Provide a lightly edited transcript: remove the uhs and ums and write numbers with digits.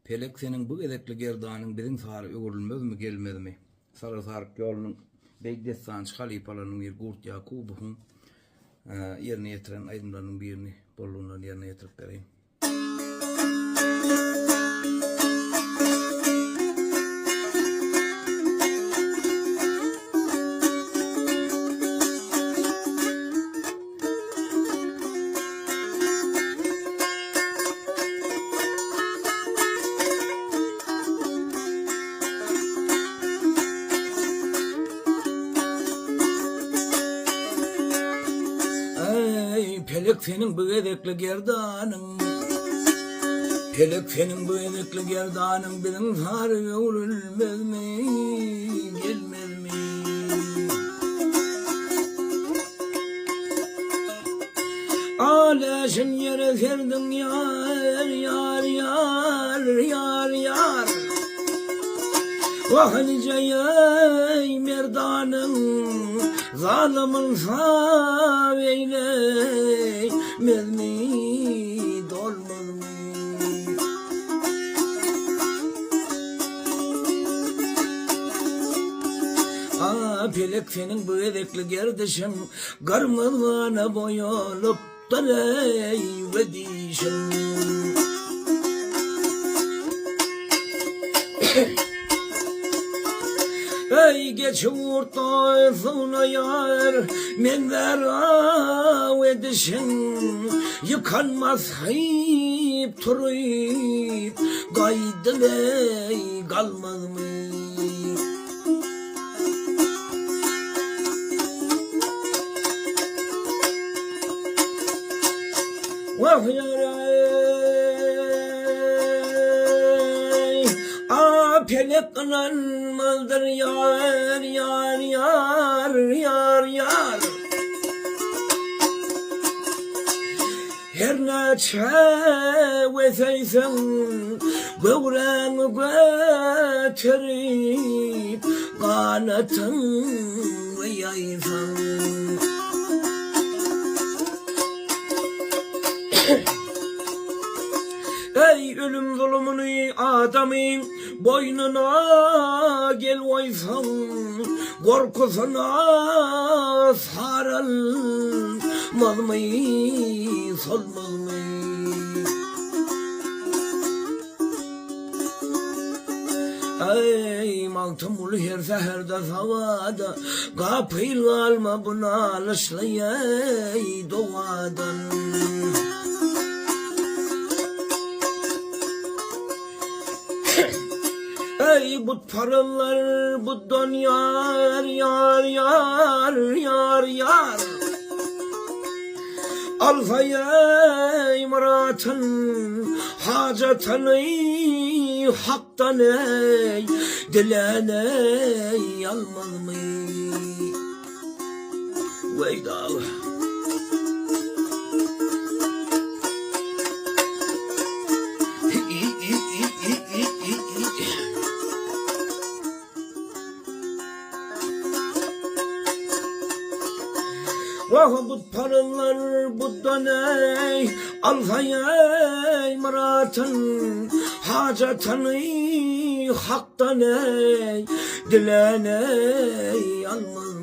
Pelek senin bu gedekli gerdanın birin sarı ögürülmez mi gelmez mi? Sarı sarık yolunun Begdet Sanç halifalarının bir Kurt Yakubu'nun yerine getiren aydınlarının birini bolluğundan yerine getirip vereyim. Pelek senin bu edekli gerdanın, pelek senin bu edekli gerdanın birin sarı ögürülmez mi, gelmez mi? Aleşin yere serdin yar, yar, yar, yar, yar. Vahlice yay merdanın, zalimin saveyle mezmi dolmaz mı? Pelek senin bu edekli gerdişin, garmazana boyulup da eyvedişin. Ey geç ortasına yar, menver edişin, yıkanmaz hayip turuyup, gaydın ey kalmaz mı? Vah yaray, pelek kınanmazdır yar, yar, yar, yar, yar. Her neçe veseysen gövreni götürüp kanatın ve yaysan. Ey ölüm zulmünü adamın boynuna gel oysan, korkusuna sarılmaz mı, solmaz mı? Ey maltumul her seherde savada, kapıyla alma buna alışlayay doğadan. Ey bu paralar bu dünya yar, yar, yar, yar. Alfaya imratın hacetini haktan ey dilene almaz mı? Veyda vah bu paralar bu döney, alfaya imratın hacetini haktan ey dilene almaz